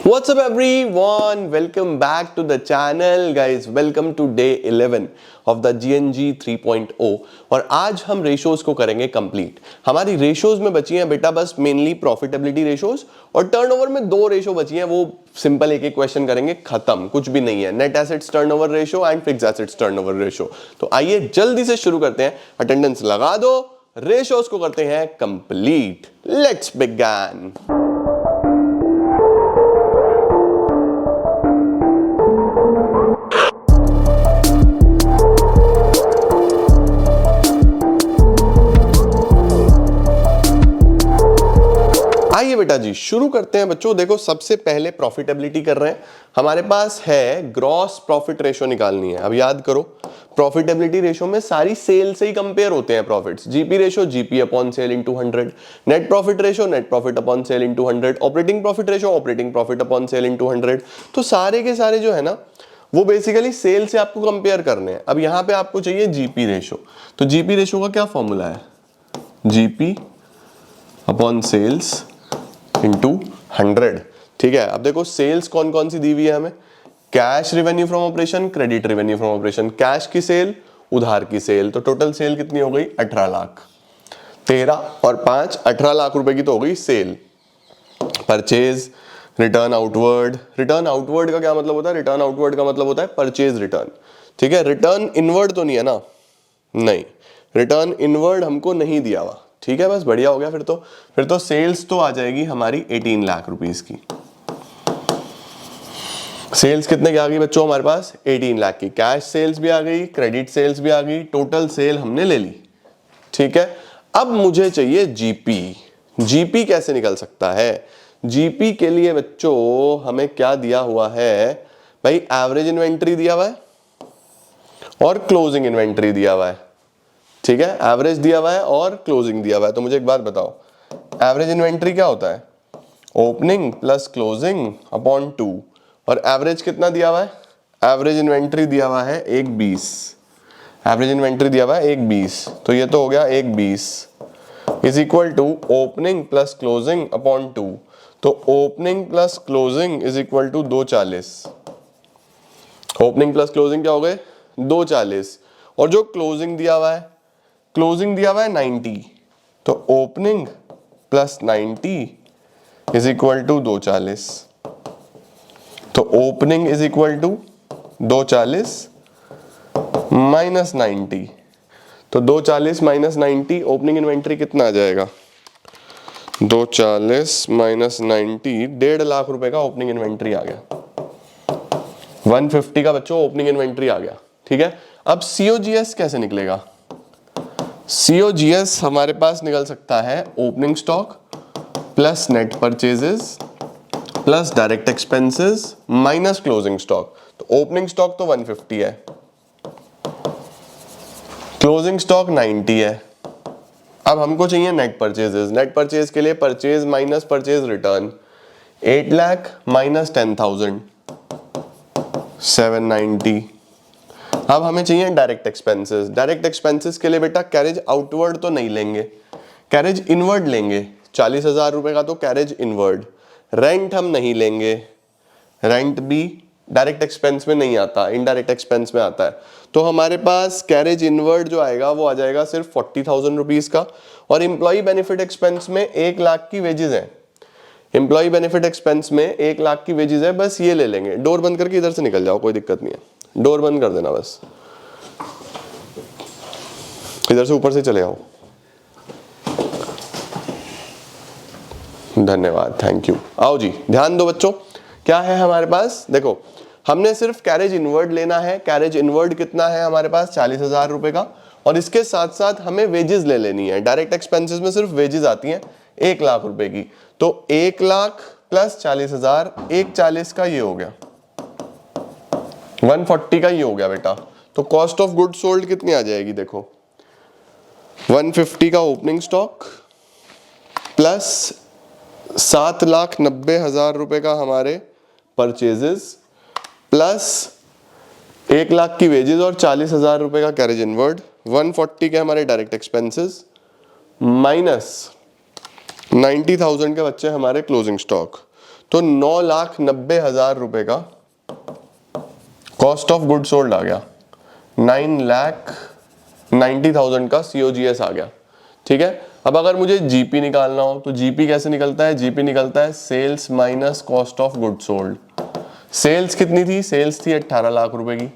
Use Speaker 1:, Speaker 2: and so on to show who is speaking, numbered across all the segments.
Speaker 1: What's up everyone? Welcome back to the channel guys. Welcome to day 11 of the GNG 3.0 और आज हम ratios को करेंगे complete. हमारी रेशोज में बची हैं बेटा बस मेनली प्रॉफिटेबिलिटी रेशोज और टर्नओवर में दो रेशो बची हैं, वो सिंपल एक एक क्वेश्चन करेंगे, खत्म, कुछ भी नहीं है। Net assets turnover ratio and fixed assets turnover ratio. तो आइए जल्दी से शुरू करते हैं, अटेंडेंस लगा दो, रेशोज को करते हैं कंप्लीट। Let's begin. आइए बेटा जी शुरू करते हैं बच्चों। देखो सबसे पहले प्रॉफिटेबिलिटी कर रहे हैं, हमारे पास है ग्रॉस प्रॉफिट रेशो निकालनी है। अब याद करो प्रॉफिटेबिलिटी रेशो में सारी सेल से ही कंपेयर होते हैं profits. GP ratio GP upon sale into 100, net profit ratio net profit upon sale into 100, operating profit ratio operating profit upon sale into 100। तो सारे के सारे जो है ना वो बेसिकली सेल से आपको कंपेयर करने हैं। अब यहाँ पे आपको चाहिए जीपी रेशो, तो जीपी रेशो का क्या फॉर्मूला है, जीपी अपॉन सेल्स इंटू 100। ठीक है, अब देखो सेल्स कौन कौन सी दी हुई है हमें, cash revenue from operation, credit revenue from operation, cash की सेल, उधार की सेल। तो टोटल सेल कितनी हो गई, 18 लाख। 13 और 5 18 लाख रुपए की तो हो गई sale. Purchase, return outward. Return outward का क्या मतलब होता है, रिटर्न आउटवर्ड का मतलब होता है परचेज रिटर्न। ठीक है, रिटर्न इनवर्ड तो नहीं है ना, नहीं, रिटर्न इनवर्ड हमको नहीं दिया हुआ। ठीक है, बस बढ़िया हो गया। फिर तो सेल्स तो आ जाएगी हमारी 18 लाख रुपीस की। सेल्स कितने की आ गई बच्चों हमारे पास, 18 लाख की। कैश सेल्स भी आ गई, क्रेडिट सेल्स भी आ गई, टोटल सेल हमने ले ली। ठीक है, अब मुझे चाहिए जीपी। जीपी कैसे निकल सकता है, जीपी के लिए बच्चों हमें क्या दिया हुआ है भाई, एवरेज इन्वेंट्री दिया हुआ है और क्लोजिंग इन्वेंट्री दिया हुआ है। ठीक है, एवरेज दिया हुआ है और क्लोजिंग दिया हुआ है। तो मुझे एक बात बताओ, एवरेज इन्वेंट्री क्या होता है, ओपनिंग प्लस क्लोजिंग अपॉन 2, और एवरेज कितना दिया हुआ है, एवरेज इन्वेंट्री दिया हुआ है 1/20। एवरेज इन्वेंट्री दिया हुआ है 1/20, तो ये तो हो गया 1/20 is equal to opening plus closing upon 2। तो opening plus closing is equal to 240। Opening plus closing क्या हो गए, 240, और जो क्लोजिंग दिया हुआ है, क्लोजिंग दिया हुआ है 90, तो opening plus 90 is equal to 240। तो opening is equal to 240 minus 90, तो 240 माइनस 90, ओपनिंग इन्वेंट्री कितना आ जाएगा, 240 माइनस 90, 1.5 लाख रुपए का ओपनिंग इन्वेंट्री आ गया। 150 का बच्चों ओपनिंग इन्वेंट्री आ गया। ठीक है, अब सीओजीएस कैसे निकलेगा, सीओजीएस हमारे पास निकल सकता है opening stock plus net purchases plus direct expenses minus closing stock. तो ओपनिंग स्टॉक तो 150 है, क्लोजिंग स्टॉक 90 है। अब हमको चाहिए नेट परचेजेस। नेट परचेज के लिए purchase minus purchase return, 8 lakh minus 10,000 790। अब हमें चाहिए डायरेक्ट एक्सपेंसेस। डायरेक्ट एक्सपेंसेस के लिए बेटा कैरेज आउटवर्ड तो नहीं लेंगे, कैरेज इनवर्ड लेंगे। 40,000 रुपए का तो कैरेज इनवर्ड। रेंट हम नहीं लेंगे, रेंट भी डायरेक्ट एक्सपेंस में नहीं आता, इनडायरेक्ट एक्सपेंस में आता है। तो हमारे पास कैरेज इनवर्ड जो आएगा वो आ जाएगा सिर्फ 40,000 रुपीज का। और एम्प्लॉय बेनिफिट एक्सपेंस में 1 लाख की वेजेस है, एम्प्लॉय बेनिफिट एक्सपेंस में 1 लाख की वेजेस है, बस ये ले लेंगे। डोर बंद करके इधर से निकल जाओ, कोई दिक्कत नहीं है, डोर बंद कर देना, बस इधर से ऊपर से चले आओ। धन्यवाद, थैंक यू। आओ जी, ध्यान दो बच्चों, क्या है हमारे पास, देखो हमने सिर्फ कैरेज इनवर्ड लेना है। कैरेज इनवर्ड कितना है हमारे पास, 40,000 रुपए का, और इसके साथ साथ हमें वेजेस ले लेनी है। डायरेक्ट एक्सपेंसेस में सिर्फ वेजेस आती हैं 1 लाख रुपए की। तो 1 लाख प्लस 40,000, 140 का ये हो गया, 140 का ये हो गया बेटा। तो कॉस्ट ऑफ गुड सोल्ड कितनी आ जाएगी, देखो 150 का ओपनिंग स्टॉक प्लस 7,90,000 रुपए का हमारे परचेजेस प्लस 1 लाख की वेजेस और 40,000 रुपए का कैरेज इनवर्ड, 140 के हमारे डायरेक्ट एक्सपेंसेस माइनस 90,000 के बच्चे हमारे क्लोजिंग स्टॉक। तो 9,90,000 रुपए का कॉस्ट ऑफ गुड सोल्ड आ गया, 9,90,000 का COGS आ गया। ठीक है, अब अगर मुझे जीपी निकालना हो तो जीपी कैसे निकलता है? जीपी निकलता है sales minus cost of good sold. Sales कितनी थी? सेल्स थी 18 लाख रुपए की,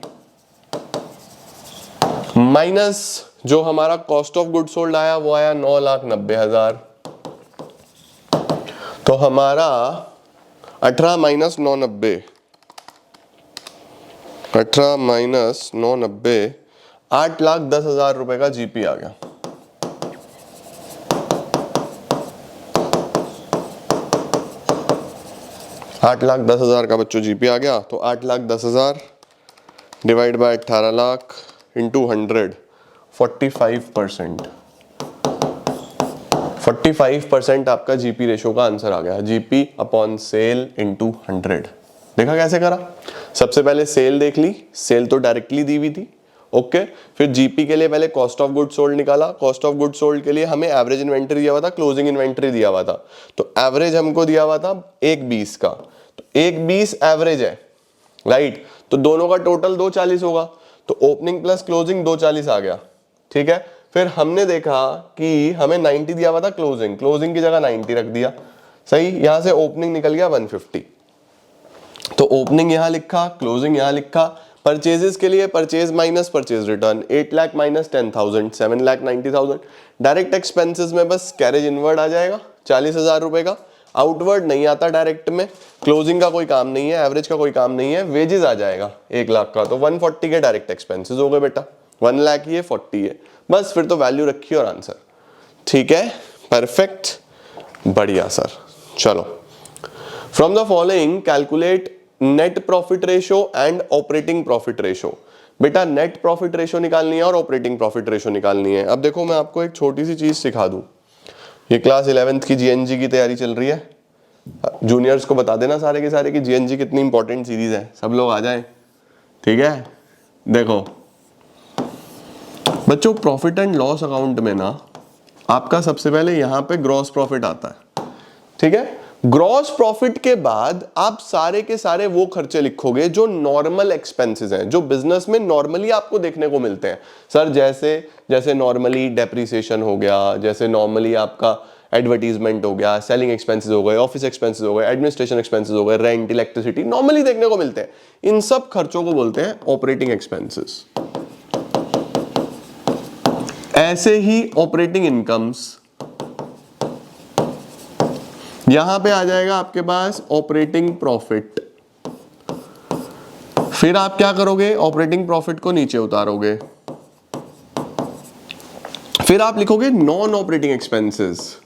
Speaker 1: माइनस जो हमारा कॉस्ट ऑफ गुड सोल्ड आया वो आया 9,90,000। तो हमारा 18 माइनस 990, 18 माइनस 990, 8,10,000 रुपए का जीपी आ गया। $8,10,000 का बच्चों जीपी आ गया। तो 8,10,000 डिवाइड बाय 18 लाख इंटू 100, 45%। 45% आपका जीपी रेशो का आंसर आ गया, जीपी अपॉन सेल इंटू 100। देखा कैसे करा? सबसे पहले सेल देख ली, सेल तो डायरेक्टली दी हुई थी, ओके। फिर जीपी के लिए पहले कॉस्ट ऑफ गुड सोल्ड निकाला, कॉस्ट ऑफ गुड सोल्ड के लिए हमें एवरेज इन्वेंटरी दिया हुआ था, क्लोजिंग इन्वेंटरी दिया हुआ था, तो एवरेज हमको दिया हुआ था 1,20 का, तो 1,20 एवरेज है, राइट। तो दोनों का टोटल 240 होगा, तो ओपनिंग प्लस क्लोजिंग 240 आ गया। ठीक है, फिर हमने देखा कि हमें 90 दिया हुआ था, क्लोजिंग क्लोजिंग की जगह 90 रख दिया, सही। यहां से ओपनिंग निकल गया 150, तो ओपनिंग यहां लिखा, क्लोजिंग यहां लिखा। परचेजेस के लिए purchase minus purchase return, 8 lakh minus 10,000, 7,90,000। Direct expenses में बस कैरेज इनवर्ड आ जाएगा 40,000 रुपए का, आउटवर्ड नहीं आता डायरेक्ट में, क्लोजिंग का कोई काम नहीं है, एवरेज का कोई काम नहीं है, वेजेस आ जाएगा 1 लाख का, तो 140 के डायरेक्ट एक्सपेंसेस हो गए बेटा, 1 लाख ये 40 है, बस फिर तो वैल्यू रखी और आंसर। ठीक है, परफेक्ट, बढ़िया सर। चलो, from the following calculate net profit ratio and operating profit ratio. बेटा नेट प्रॉफिट रेशो निकालनी है और ऑपरेटिंग प्रॉफिट रेशो निकालनी है। अब देखो मैं आपको एक छोटी सी चीज सिखा दूं, ये क्लास 11th की जीएनजी की तैयारी चल रही है, जूनियर्स को बता देना सारे के सारे कि जीएनजी कितनी इंपॉर्टेंट सीरीज है, सब लोग आ जाएं। ठीक है, देखो बच्चों, प्रॉफिट एंड लॉस अकाउंट में ना आपका सबसे पहले यहां पे ग्रॉस प्रॉफिट आता है। ठीक है, ग्रॉस प्रॉफिट के बाद आप सारे के सारे वो खर्चे लिखोगे जो नॉर्मल एक्सपेंसेस हैं, जो बिजनेस में नॉर्मली आपको देखने को मिलते हैं सर, जैसे जैसे नॉर्मली डेप्रिसिएशन हो गया, जैसे नॉर्मली आपका एडवर्टीजमेंट हो गया, सेलिंग एक्सपेंसेस हो गए, ऑफिस एक्सपेंसेस हो गए, एडमिनिस्ट्रेशन एक्सपेंसेस हो गए, रेंट, इलेक्ट्रिसिटी, नॉर्मली देखने को मिलते हैं। इन सब खर्चों को बोलते हैं ऑपरेटिंग एक्सपेंसेस। ऐसे ही ऑपरेटिंग इनकम्स, यहां पे आ जाएगा आपके पास ऑपरेटिंग प्रॉफिट। फिर आप क्या करोगे? ऑपरेटिंग प्रॉफिट को नीचे उतारोगे, फिर आप लिखोगे non operating expenses.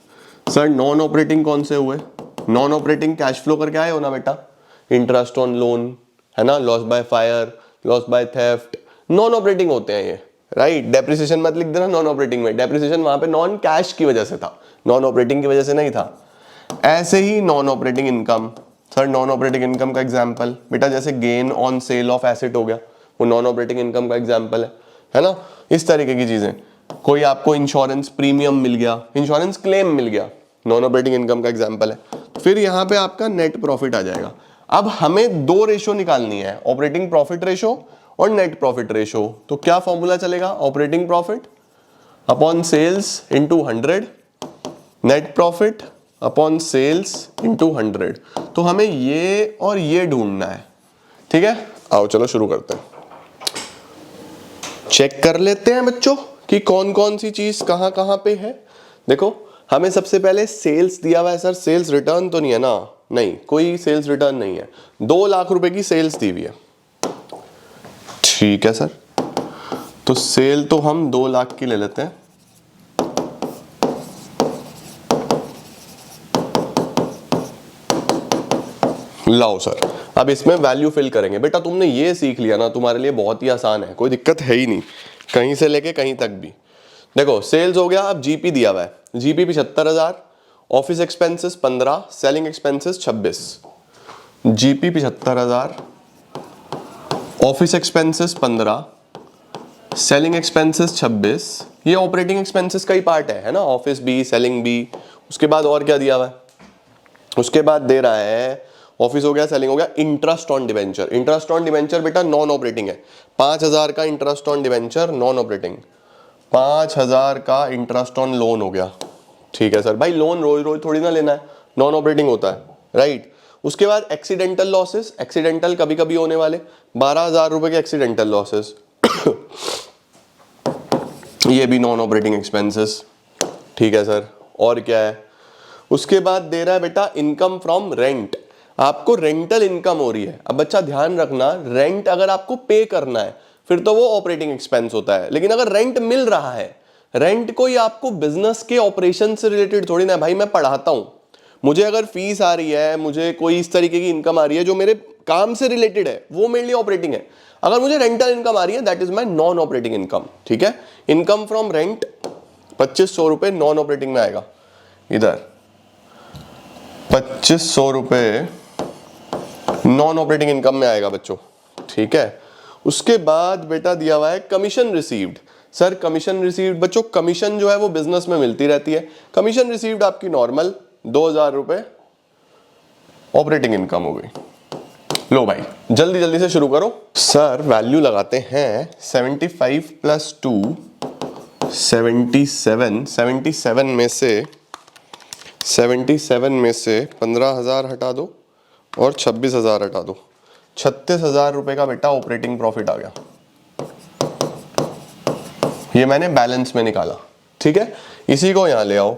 Speaker 1: Sir non operating कौन से हुए? नॉन ऑपरेटिंग कैश फ्लो करके आए हो ना बेटा, इंटरेस्ट ऑन लोन है ना, loss by fire, loss by theft, non operating होते हैं ये, राइट। डेप्रिसिएशन मत लिख देना नॉन ऑपरेटिंग में, डेप्रिसिएशन वहां पे नॉन कैश की वजह से था, नॉन ऑपरेटिंग की वजह से नहीं था। ऐसे ही non operating income, sir non operating income का एग्जांपल बेटा जैसे gain on sale of asset हो गया, वो नॉन ऑपरेटिंग इनकम का एग्जांपल है ना। इस तरीके की चीजें, कोई आपको इंश्योरेंस प्रीमियम मिल गया, इंश्योरेंस क्लेम मिल गया, नॉन ऑपरेटिंग इनकम का एग्जांपल है। फिर यहां पे आपका नेट प्रॉफिट आ जाएगा। अब हमें दो रेशो निकालनी है, ऑपरेटिंग प्रॉफिट रेशो और नेट प्रॉफिट रेशो। तो क्या फॉर्मूला चलेगा? Operating profit upon sales into 100, net profit upon sales into 100। तो हमें ये और ये ढूंढना है। ठीक है, आओ चलो शुरू करते हैं, चेक कर लेते हैं बच्चों कि कौन कौन सी चीज कहां कहां पे है। देखो हमें सबसे पहले सेल्स दिया हुआ है, सर सेल्स रिटर्न तो नहीं है ना? नहीं, कोई सेल्स रिटर्न नहीं है। 2 लाख रुपए की सेल्स दी हुई है, ठीक है सर। तो सेल तो हम 2 लाख की ले लेते हैं, लाओ सर। अब इसमें वैल्यू फिल करेंगे। बेटा तुमने ये सीख लिया ना, तुम्हारे लिए बहुत ही आसान है, कोई दिक्कत है ही नहीं कहीं से लेके कहीं तक भी। देखो सेल्स हो गया, अब जीपी दिया हुआ है, GP 75,000, office expenses 15, selling expenses 26। GP 75,000, office expenses 15, selling expenses 26। ये ऑपरेटिंग एक्सपेंसेस का ही पार्ट है ना, ऑफिस भी सेलिंग भी। उसके बाद और क्या दिया हुआ है? उसके बाद दे रहा है ऑफिस हो गया, सेलिंग हो गया। Interest on debenture, interest on debenture बेटा नॉन ऑपरेटिंग है। 5,000 का interest on debenture non operating, 5,000 का इंटरेस्ट ऑन लोन हो गया। ठीक है सर, भाई लोन रोज रोज थोड़ी ना लेना है, नॉन ऑपरेटिंग होता है, राइट। उसके बाद एक्सीडेंटल लॉसेस, एक्सीडेंटल कभी कभी होने वाले, 12,000 रुपए के एक्सीडेंटल लॉसेस ये भी नॉन ऑपरेटिंग एक्सपेंसेस। ठीक है सर, और क्या है? उसके बाद दे रहा है बेटा इनकम फ्रॉम रेंट, आपको रेंटल इनकम हो रही है। अब बच्चा ध्यान रखना, रेंट अगर आपको पे करना है फिर तो वो ऑपरेटिंग एक्सपेंस होता है, लेकिन अगर रेंट मिल रहा है, रेंट कोई आपको बिजनेस के ऑपरेशन से रिलेटेड थोड़ी ना है। भाई मैं पढ़ाता हूं, मुझे अगर फीस आ रही है, मुझे कोई इस तरीके की इनकम आ रही है जो मेरे काम से रिलेटेड है, वो मेरे लिए ऑपरेटिंग है। अगर मुझे रेंटल इनकम आ रही है, that is my non operating income. ठीक है, इनकम फ्रॉम रेंट 2,500 रुपए नॉन ऑपरेटिंग में आएगा। इधर 2,500 रुपए नॉन ऑपरेटिंग इनकम में आएगा बच्चों। ठीक है, उसके बाद बेटा दिया हुआ है commission received. Sir commission received बच्चों, कमीशन जो है वो बिजनेस में मिलती रहती है। कमीशन रिसीव्ड आपकी नॉर्मल 2,000 रुपए ऑपरेटिंग इनकम हो गई। लो भाई जल्दी जल्दी से शुरू करो। सर वैल्यू लगाते हैं 75 प्लस 2 77, 77 में से 15,000 हटा दो और 26,000 हटा दो, 36,000 रुपए का बेटा ऑपरेटिंग प्रॉफिट आ गया। ये मैंने बैलेंस में निकाला। ठीक है, इसी को यहां ले आओ,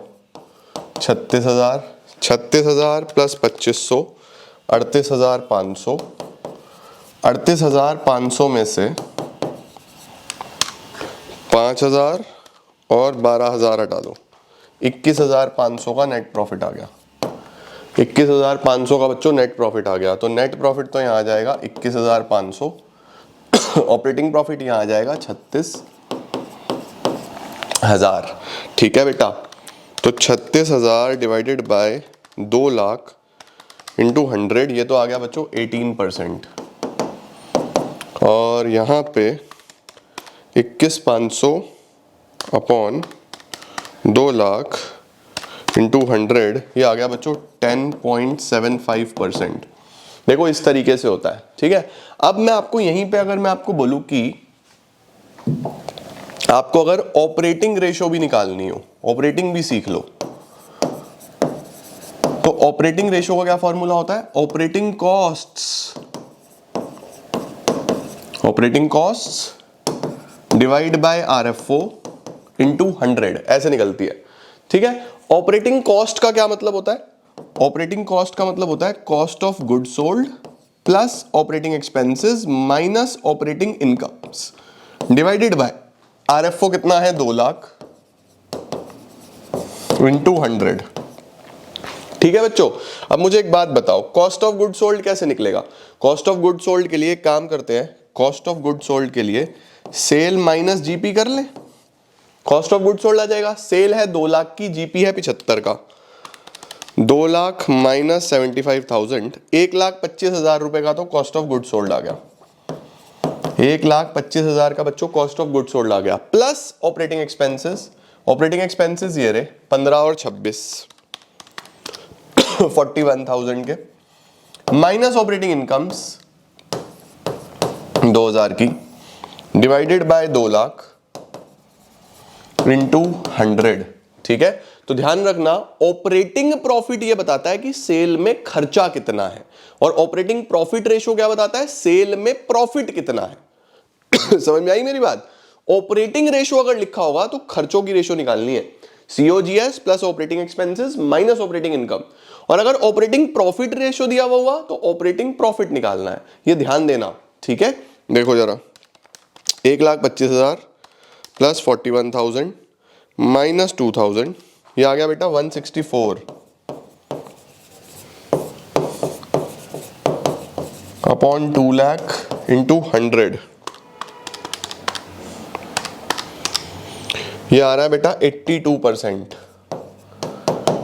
Speaker 1: 36,000 प्लस 2,500 38,500, 38,500 में से 5,000 और 12,000 हटा दो, 21,500 का नेट प्रॉफिट आ गया। 21,500 का बच्चों नेट प्रॉफिट आ गया। तो नेट प्रॉफिट तो यहाँ आ जाएगा 21,500, ऑपरेटिंग प्रॉफिट यहाँ आ जाएगा 36,000। ठीक है बेटा, तो 36,000 डिवाइडेड बाय 2 लाख इंटू 100, ये तो आ गया बच्चों 18%। और यहाँ पे 21,500 अपॉन 2 लाख इंटू 100, ये आ गया बच्चों 10.75%। देखो इस तरीके से होता है। ठीक है, अब मैं आपको यहीं पे अगर मैं आपको बोलूं कि आपको अगर ऑपरेटिंग रेशो भी निकालनी हो, ऑपरेटिंग भी सीख लो, तो ऑपरेटिंग रेशो का क्या फॉर्मूला होता है? Operating costs divide by RFO into 100, ऐसे निकलती है। ठीक है, ऑपरेटिंग कॉस्ट का क्या मतलब होता है? ऑपरेटिंग कॉस्ट का मतलब होता है cost of good sold plus operating expenses minus operating incomes divided by RFO कितना है? 2 लाख इंटू 100। ठीक है बच्चों, अब मुझे एक बात बताओ, कॉस्ट ऑफ गुड सोल्ड कैसे निकलेगा? कॉस्ट ऑफ गुड सोल्ड के लिए एक काम करते हैं, कॉस्ट ऑफ गुड सोल्ड के लिए सेल माइनस जीपी कर ले, कॉस्ट ऑफ गुड सोल्ड आ जाएगा। सेल है 2 लाख की, जीपी है 75 का, 2 लाख माइनस 75,000, 1,25,000 रुपए का तो कॉस्ट ऑफ गुड सोल्ड आ गया। 1,25,000 का बच्चों कॉस्ट ऑफ गुड सोल्ड आ गया, plus operating expenses. Operating expenses ये रहे 15 और 26 41,000 के, माइनस ऑपरेटिंग इनकम्स 2,000 की डिवाइडेड बाय 2 लाख इंटू 100। ठीक है, तो ध्यान रखना ऑपरेटिंग प्रॉफिट ये बताता है कि सेल में खर्चा कितना है, और ऑपरेटिंग प्रॉफिट रेशो क्या बताता है? सेल में प्रॉफिट कितना है। समझ में आई मेरी बात? ऑपरेटिंग रेशो अगर लिखा होगा तो खर्चों की रेशो निकालनी है, COGS plus operating expenses minus operating income. और अगर ऑपरेटिंग प्रॉफिट रेशो दिया हुआ तो ऑपरेटिंग प्रॉफिट निकालना है, ये ध्यान देना। ठीक है, देखो जरा, 1,25,000 प्लस 41,000 माइनस 2,000, ये आ गया बेटा 164 अपॉन 2 लाख इंटू 100, ये आ रहा है बेटा 82%।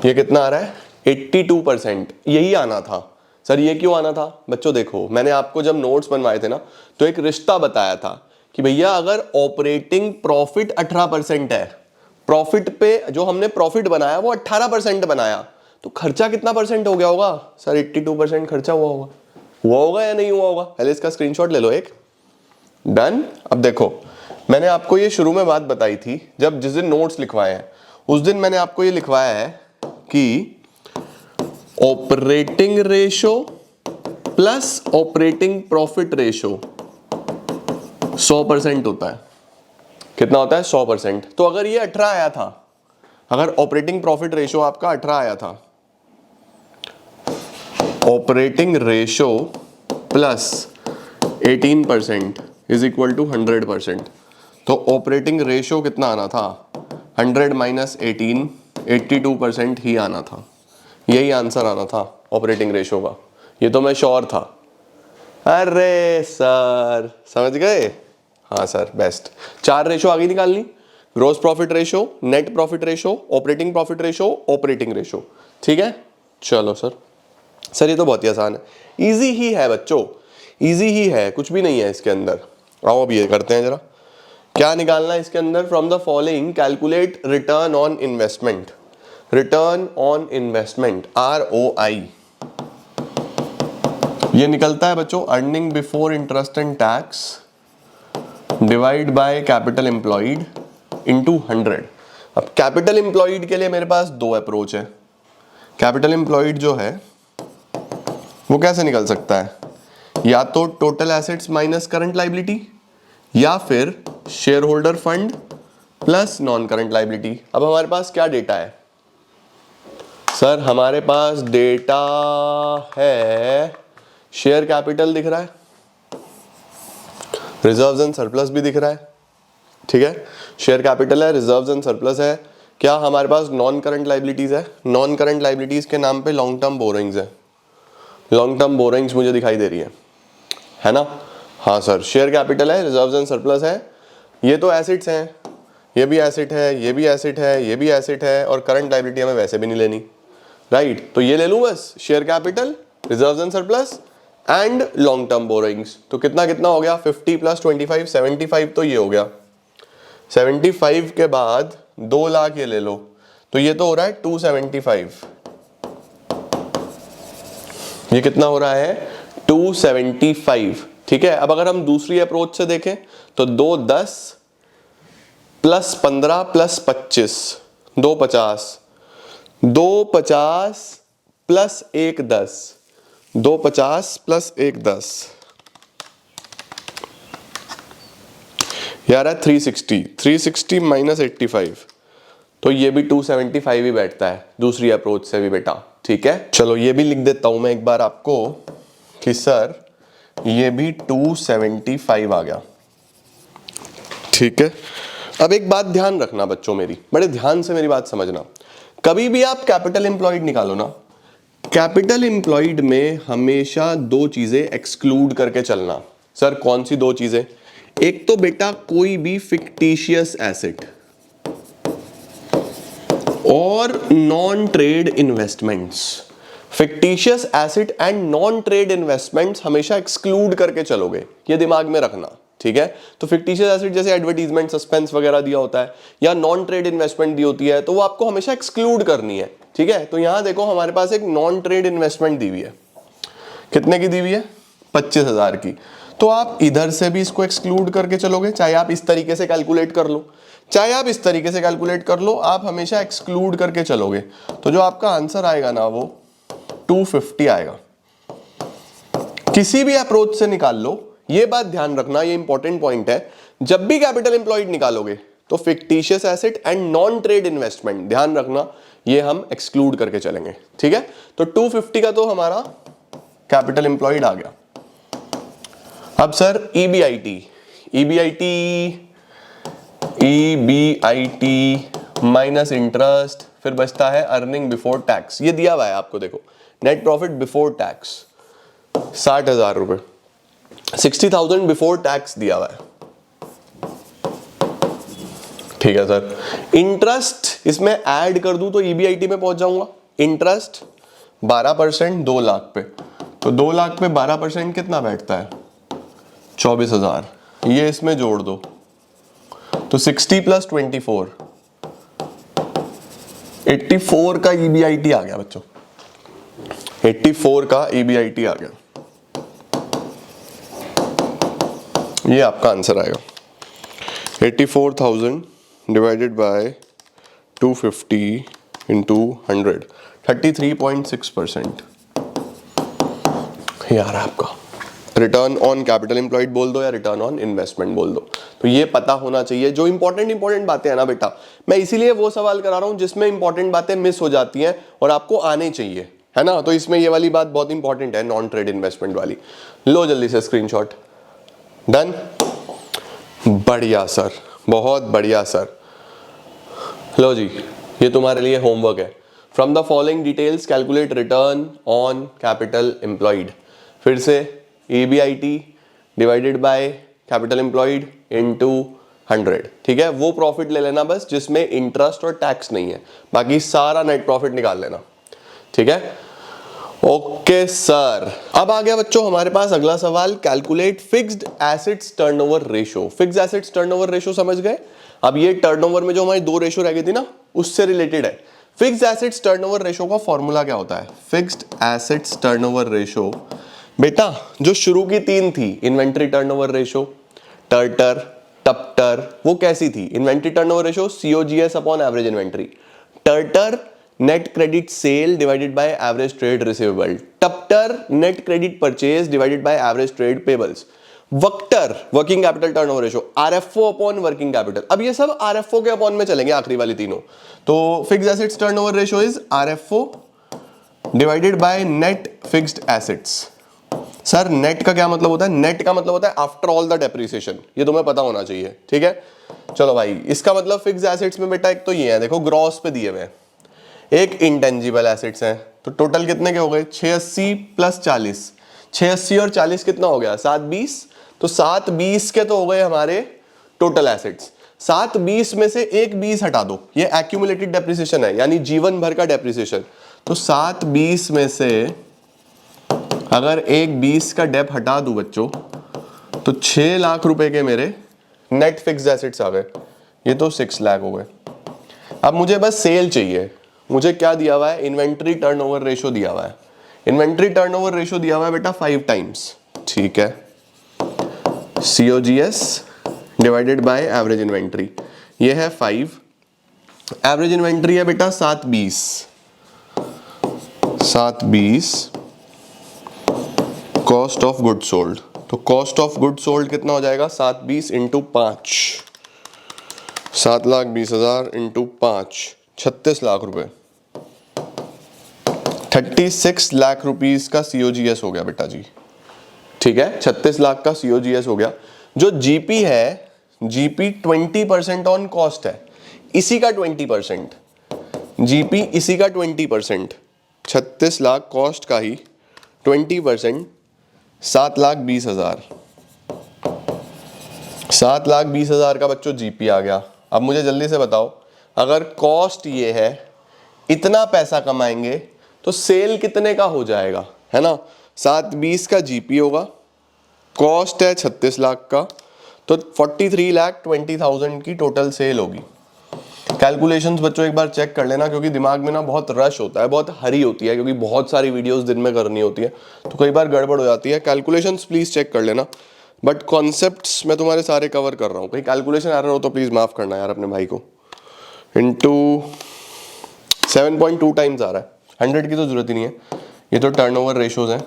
Speaker 1: ये कितना आ रहा है? 82%। यही आना था सर, ये क्यों आना था? बच्चों देखो, मैंने आपको जब नोट्स बनवाए थे ना, तो एक रिश्ता बताया था कि भैया अगर ऑपरेटिंग प्रॉफिट 18% है, प्रॉफिट पे जो हमने प्रॉफिट बनाया वो 18% बनाया, तो खर्चा कितना परसेंट हो गया होगा सर? 82% खर्चा हुआ होगा या नहीं हुआ होगा? पहले इसका स्क्रीनशॉट ले लो एक। डन। अब देखो, मैंने आपको ये शुरू में बात बताई थी, जब जिस दिन नोट्स लिखवाए हैं उस दिन मैंने आपको ये लिखवाया है कि operating ratio plus operating profit ratio 100% होता है। कितना होता है? 100%। तो अगर ये 18 आया था, अगर ऑपरेटिंग प्रॉफिट रेशो आपका 18 आया था, operating ratio plus 18% is equal to 100%। तो ऑपरेटिंग रेशो कितना आना था? 100 माइनस 18, 82% ही आना था। यही आंसर आना था ऑपरेटिंग रेशो का। ये तो मैं श्योर था। अरे सर समझ गए? हाँ सर, बेस्ट। 4 रेशो आगे निकालनी, gross profit ratio, net profit ratio, operating profit ratio, operating ratio. ठीक है, चलो सर ये तो बहुत ही आसान है, इजी ही है बच्चों, इजी ही है, कुछ भी नहीं है इसके अंदर। आओ अब ये करते हैं जरा, क्या निकालना है इसके अंदर? From the following calculate return on investment. Return on investment ROI ये निकलता है बच्चों earning before interest and tax divide by capital employed into 100। अब कैपिटल एम्प्लॉयड के लिए मेरे पास दो अप्रोच है। कैपिटल एम्प्लॉयड जो है वो कैसे निकल सकता है? या तो total assets minus current liability, या फिर share holder fund plus non current liability. अब हमारे पास क्या डेटा है सर? हमारे पास डेटा है, शेयर कैपिटल दिख रहा है, रिजर्व्स एंड सरप्लस भी दिख रहा है। ठीक है, शेयर कैपिटल है, रिजर्व्स एंड सरप्लस है। क्या हमारे पास नॉन करंट लायबिलिटीज है? नॉन करंट लायबिलिटीज के नाम पे लॉन्ग टर्म बोरिंग्स है। लॉन्ग टर्म बोरिंग्स मुझे दिखाई दे रही है ना? हाँ सर, शेयर कैपिटल है, रिजर्व्स एंड सरप्लस है, ये तो एसेट्स हैं, ये भी एसेट है, ये भी एसेट है, ये भी एसेट है, और करंट लायबिलिटी हमें वैसे भी नहीं लेनी, राइट? तो ये ले लूं बस, share capital, reserves and surplus and long term borrowings. तो कितना कितना हो गया? 50 प्लस 25, 75 तो ये हो गया। 75 के बाद 2 लाख ये ले लो, तो ये तो हो रहा है 275। ये कितना हो रहा है? 275। ठीक है, अब अगर हम दूसरी अप्रोच से देखें तो 2 10 प्लस 15 प्लस 25, 2 50, 2 50 प्लस 1 10, 2 50 प्लस 1 10, यार है 360, 360 माइनस 85, तो ये भी 275 ही बैठता है दूसरी अप्रोच से भी बेटा। ठीक है, चलो ये भी लिख देता हूं मैं एक बार आपको कि सर ये भी 275 आ गया। ठीक है, अब एक बात ध्यान रखना बच्चों, मेरी बड़े ध्यान से मेरी बात समझना। कभी भी आप कैपिटल एम्प्लॉयड निकालो ना, कैपिटल एम्प्लॉयड में हमेशा 2 चीजें एक्सक्लूड करके चलना। सर कौन सी 2 चीजें? एक तो बेटा कोई भी फिक्टिशियस एसेट और non trade investments. Fictitious asset and non trade investments हमेशा एक्सक्लूड करके चलोगे, ये दिमाग में रखना। ठीक है, तो फिक्टिशियस एसेट जैसे एडवर्टीजमेंट, सस्पेंस वगैरह दिया होता है, या नॉन ट्रेड इन्वेस्टमेंट दी होती है, तो वो आपको हमेशा एक्सक्लूड करनी है। ठीक है, तो यहां देखो हमारे पास एक नॉन ट्रेड इन्वेस्टमेंट दी हुई है, कितने की दी हुई है? 25,000 की। तो आप इधर से भी इसको एक्सक्लूड करके चलोगे, चाहे आप इस तरीके से कैलकुलेट कर लो, चाहे आप इस तरीके से कैलकुलेट कर लो, आप हमेशा एक्सक्लूड करके चलोगे। तो जो आपका आंसर आएगा ना वो 250 आएगा। किसी भी अप्रोच से निकाल लो, ये बात ध्यान रखना, ये इंपॉर्टेंट पॉइंट है। जब भी कैपिटल एम्प्लॉयड निकालोगे तो fictitious asset and non trade investment ध्यान रखना, ये हम एक्सक्लूड करके चलेंगे। ठीक है, तो 250 का तो हमारा कैपिटल एम्प्लॉयड आ गया। अब सर EBIT माइनस इंटरेस्ट, फिर बचता है अर्निंग बिफोर टैक्स। ये दिया हुआ है आपको, देखो नेट प्रॉफिट बिफोर टैक्स 60,000 रुपए, 60,000 बिफोर टैक्स दिया हुआ है। ठीक है सर, इंटरेस्ट इसमें ऐड कर दूं तो EBIT में पहुंच जाऊंगा। इंटरेस्ट 12% 2 लाख पे, तो 2 लाख पे 12% कितना बैठता है? 24,000। ये इसमें जोड़ दो तो 60 प्लस 24 84 का EBIT आ गया बच्चों, 84 का EBIT आ गया, ये आपका आंसर आएगा। 84,000 डिवाइडेड बाय 250 इंटू 100, 33.6% यार आपका। रिटर्न ऑन कैपिटल एम्प्लॉयड बोल दो या रिटर्न ऑन इन्वेस्टमेंट बोल दो, तो ये पता होना चाहिए। जो इंपॉर्टेंट बातें हैं ना बेटा, मैं इसीलिए वो सवाल करा रहा हूं जिसमें इंपॉर्टेंट बातें मिस हो जाती हैं और आपको आने चाहिए, है ना। तो इसमें ये वाली बात बहुत इंपॉर्टेंट है, नॉन ट्रेड इन्वेस्टमेंट वाली। लो जल्दी से स्क्रीनशॉट। डन, बढ़िया सर, बहुत बढ़िया सर। लो जी, ये तुम्हारे लिए होमवर्क है। From the following details calculate return on capital employed. फिर से EBIT divided by capital employed into 100, ठीक है। वो प्रॉफिट ले लेना बस जिसमें इंटरेस्ट और टैक्स नहीं है, बाकी सारा नेट प्रॉफिट निकाल लेना, ठीक है। ओके सर, अब आ गया बच्चों हमारे पास अगला सवाल, calculate fixed assets turnover ratio. Fixed assets turnover ratio समझ गए। अब ये टर्नओवर में जो हमारी दो रेशो रह गई थी ना, उससे रिलेटेड है। फिक्स्ड एसेट्स टर्नओवर रेशो का फॉर्मूला क्या होता है? फिक्स्ड एसेट्स टर्नओवर रेशो बेटा जो शुरू की तीन थी, इन्वेंट्री टर्नओवर रेशो, टर्टर, टप्टर, वो कैसी थी? Inventory turnover ratio COGS upon average inventory, टर्टर net credit sale divided by average trade receivable, टप्टर net credit purchase divided by average trade payables, वक्टर working capital turnover ratio, RFO upon working capital. अब ये सब RFO के upon में चलेंगे, आखिरी वाली तीनों। तो fixed assets turnover ratio is RFO divided by net fixed assets. Sir net का क्या मतलब होता है? नेट का मतलब होता है आफ्टर ऑल द डेप्रिसिएशन, ये तुम्हें पता होना चाहिए, ठीक है। चलो भाई, इसका मतलब फिक्स्ड एसेट्स में बेटा एक तो ये है, देखो ग्रॉस पे दिए हुए हैं, एक इंटेंजिबल एसेट्स हैं, तो टोटल कितने के हो गए? 680 प्लस 40, 680 और 40 कितना हो गया? 720। तो 720 के तो हो गए हमारे टोटल एसेट्स। 720 में से एक 20 हटा दो, ये एक्यूमुलेटेड डेप्रिसिएशन है, यानी जीवन भर का डेप्रिसिएशन। तो 720 में से अगर एक 20 का डेप हटा दूं बच्चों, तो 6 लाख रुपए के मेरे नेट फिक्स्ड एसेट्स आ गए, ये तो 6 लाख हो गए। अब मुझे बस सेल चाहिए। मुझे क्या दिया हुआ है? इन्वेंट्री टर्नओवर रेशो दिया हुआ है। इन्वेंट्री टर्नओवर रेशो दिया हुआ है बेटा 5 टाइम्स, ठीक है। COGS divided by average inventory, ये है 5। एवरेज इन्वेंट्री है बेटा 720, 720 कॉस्ट ऑफ गुड सोल्ड। तो कॉस्ट ऑफ गुड सोल्ड कितना हो जाएगा? 720 इंटू 5, 7,20,000 इंटू 5, 36 लाख रुपए, 36 लाख रुपीस का COGS हो गया बेटा जी, ठीक है। 36 लाख का COGS हो गया। जो GP है, GP 20% ऑन कॉस्ट है, इसी का 20%, GP इसी का 20%, 36 लाख कॉस्ट का ही 20%, 7,20,000, 7,20,000 का बच्चों GP आ गया। अब मुझे जल्दी से बताओ, अगर कॉस्ट ये है, इतना पैसा कमाएंगे, तो सेल कितने का हो जाएगा, है ना। 720 का GP होगा, कॉस्ट है 36 लाख का, तो 43,20,000 की टोटल सेल होगी। कैलकुलेशंस बच्चों एक बार चेक कर लेना, क्योंकि दिमाग में ना बहुत रश होता है, बहुत हरी होती है, क्योंकि बहुत सारी वीडियोस दिन में करनी होती है, तो कई बार गड़बड़ हो जाती है। कैलकुलेशंस प्लीज चेक कर लेना, बट कॉन्सेप्ट्स मैं तुम्हारे सारे कवर कर रहा हूँ। कहीं कैलकुलेशन एरर हो तो प्लीज माफ करना यार अपने भाई को। इंटू 7.2 टाइम्स आ रहा है, 100 की तो जरूरत ही नहीं है, ये तो टर्नओवर रेशोज हैं।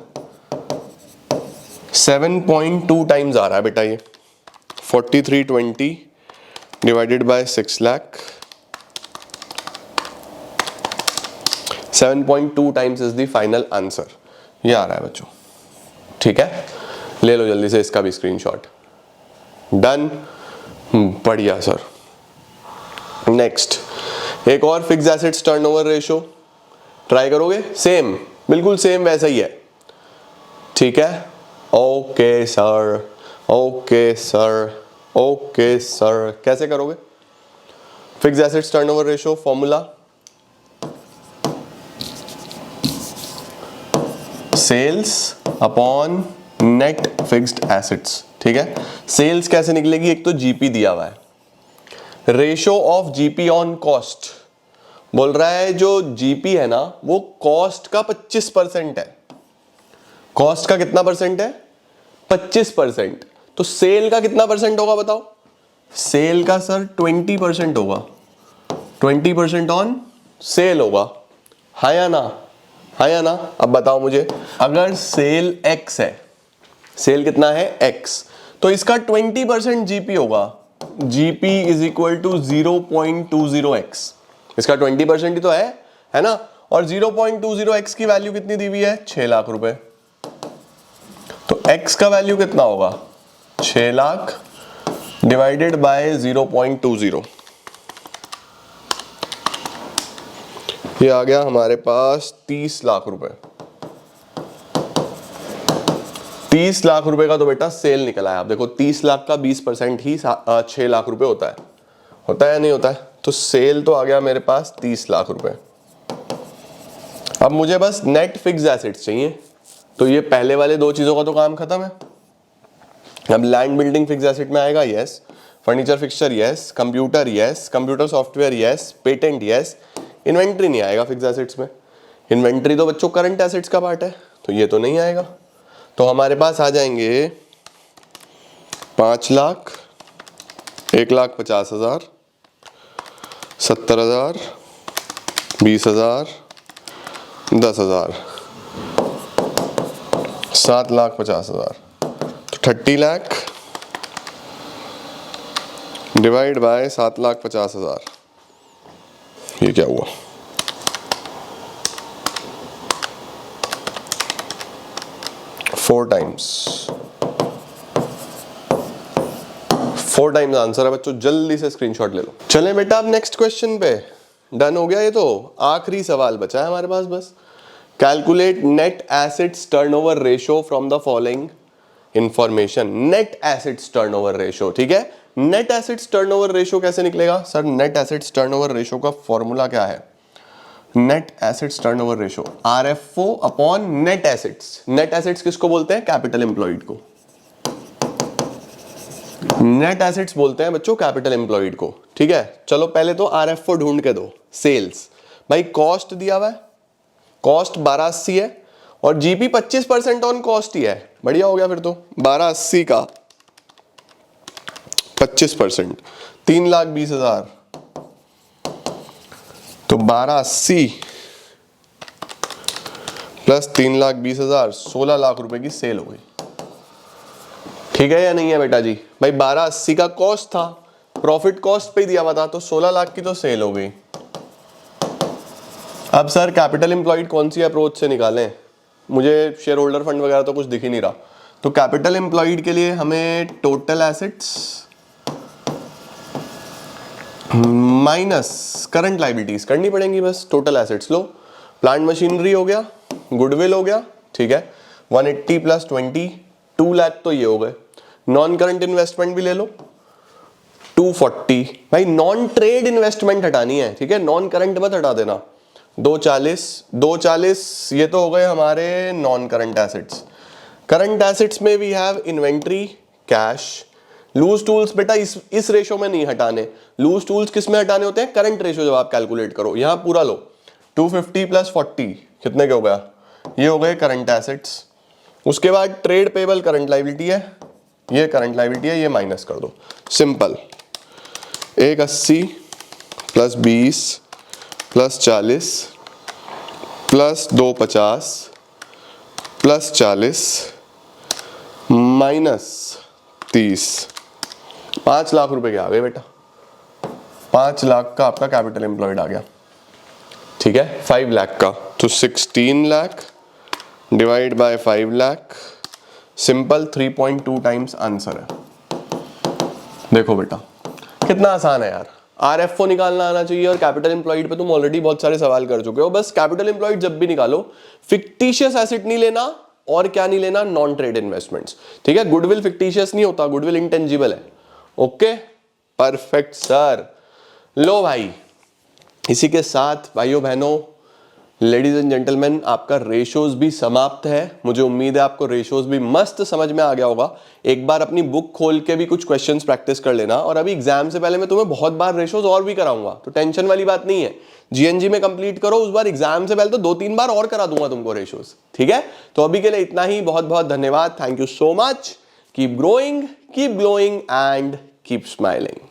Speaker 1: 7.2 टाइम्स आ रहा है बेटा ये, 4320 divided by 6 lakh, 7.2 times is the final answer. ये आ रहा है बच्चों, ठीक है। ले लो जल्दी से इसका भी स्क्रीनशॉट। डन, बढ़िया सर। नेक्स्ट, एक और fix assets turnover ratio try करोगे? सेम, बिल्कुल सेम वैसा ही है, ठीक है। Okay sir, okay sir, okay sir, कैसे करोगे? Fix assets turnover ratio formula sales upon net fixed assets, ठीक है। सेल्स कैसे निकलेगी? एक तो GP दिया हुआ है, ratio of GP on cost, बोल रहा है जो जीपी है ना वो कॉस्ट का 25% है। कॉस्ट का कितना परसेंट है? 25%। तो सेल का कितना परसेंट होगा बताओ? सेल का सर 20% होगा। 20% ऑन सेल होगा, हाँ या ना? हाँ या ना? अब बताओ मुझे, अगर सेल x है, सेल कितना है x, तो इसका 20% जीपी होगा। GP is equal to 0.20x। इसका 20% ही तो है ना? और 0.20x की वैल्यू कितनी दी हुई है? 6 लाख रुपए। तो x का वैल्यू कितना होगा? 6 लाख डिवाइडेड बाय 0.20। ये आ गया हमारे पास 30 लाख रुपए। 30 लाख रुपए का तो बेटा सेल निकला है। आप देखो 30 लाख का 20% ही 6 लाख रुपए होता है या नहीं होता है? तो सेल तो आ गया मेरे पास 30 लाख रुपए। अब मुझे बस नेट फिक्स एसेट्स चाहिए, तो ये पहले वाले दो चीजों का तो काम खत्म है। अब लैंड बिल्डिंग फिक्स एसेट में आएगा yes, furniture fixture yes, computer software yes, patent yes. Inventory नहीं आएगा फिक्स एसेट्स में। इन्वेंट्री तो बच्चों करंट एसेट्स का पार्ट है, तो ये तो नहीं आएगा। तो हमारे पास आ जाएंगे 5 लाख, 1,50,000, 70,000, 20,000, 10,000, 7,50,000। तो 30 लाख डिवाइड बाय 7,50,000। ये क्या हुआ? 4 टाइम्स आंसर है बच्चों। जल्दी से स्क्रीनशॉट ले लो। चलें बेटा अब नेक्स्ट क्वेश्चन पे। डन हो गया, ये तो आखिरी सवाल बचा है हमारे पास बस। Calculate net assets turnover ratio from the following information. Net assets turnover ratio, ठीक है। नेट एसेट्स टर्नओवर रेशियो कैसे निकलेगा sir? Net assets turnover ratio का फॉर्मूला क्या है? Net assets turnover ratio RFO upon net assets. Net assets किसको बोलते हैं? कैपिटल एम्प्लॉयड को। नेट एसेट्स बोलते हैं बच्चों कैपिटल एम्प्लॉयड को, ठीक है। चलो पहले तो RFO ढूंढ के दो। सेल्स भाई कॉस्ट दिया हुआ है, कॉस्ट 1280 है और जीपी 25% ऑन कॉस्ट ही है। बढ़िया हो गया फिर तो। 1280 का 25% 3,20,000, तो 1280 प्लस 3,20,000 16 लाख रुपए की सेल हो गई। ठीक है या नहीं है बेटा जी? भाई 1280 का कॉस्ट था, प्रॉफिट कॉस्ट पे ही दिया हुआ था, तो 16 लाख की तो सेल हो गई। अब सर कैपिटल एम्प्लॉयड कौन सी अप्रोच से निकालें? मुझे शेयर होल्डर फंड वगैरह तो कुछ दिख ही नहीं रहा। तो कैपिटल एम्प्लॉयड के लिए हमें total assets minus current liabilities करनी पड़ेंगी बस। टोटल एसेट्स लो, प्लांट मशीनरी हो गया, गुडविल हो गया, ठीक है, 180 प्लस 20 2 लाख तो ये हो गए। नॉन करंट इन्वेस्टमेंट भी ले लो 240। भाई नॉन ट्रेड इन्वेस्टमेंट हटानी है, ठीक है, नॉन करंट मत हटा देना। 240 ये तो हो गए हमारे non current assets. Current assets में we have inventory, cash, loose tools. बेटा इस रेशो में नहीं हटाने। लूज टूल्स किस में हटाने होते हैं? करंट रेशो जब आप कैलकुलेट करो। यहां पूरा लो, 250 प्लस 40 कितने के हो गया? ये हो गए करंट एसेट्स। उसके बाद ट्रेड पेबल करंट लायबिलिटी है, ये करंट लायबिलिटी है, ये माइनस कर दो। Simple. 180 plus 20 plus 40 plus 250 plus 40 minus 30, 5 lakh रुपए के आ गए बेटा। 5 लाख का आपका कैपिटल एम्प्लॉयड आ गया, ठीक है। 5 लाख का तो 16 lakh divide by 5 lakh. Simple 3.2 times answer है। देखो बेटा कितना आसान है यार। RFO निकालना आना चाहिए और कैपिटल एम्प्लॉयड पे तुम ऑलरेडी बहुत सारे सवाल कर चुके हो। बस कैपिटल एम्प्लॉयड जब भी निकालो फिक्टिशियस एसेट नहीं लेना, और क्या नहीं लेना? नॉन ट्रेड इन्वेस्टमेंट्स, ठीक है। गुडविल फिक्टिशियस नहीं होता, गुडविल इंटेंजिबल है। Okay perfect sir. लो भाई, इसी के साथ भाइयों बहनों, लेडीज एंड जेंटलमैन, आपका रेशोज भी समाप्त है। मुझे उम्मीद है आपको रेशोज भी मस्त समझ में आ गया होगा। एक बार अपनी बुक खोल के भी कुछ क्वेश्चंस प्रैक्टिस कर लेना। और अभी एग्जाम से पहले मैं तुम्हें बहुत बार रेशोज और भी कराऊंगा, तो टेंशन वाली बात नहीं है। जीएनजी में कंप्लीट करो, उस बार एग्जाम से पहले तो 2-3 बार और करा दूंगा तुमको रेशियोज, ठीक है। तो अभी के लिए इतना ही, बहुत बहुत धन्यवाद, thank you so much, keep growing, keep glowing and keep smiling.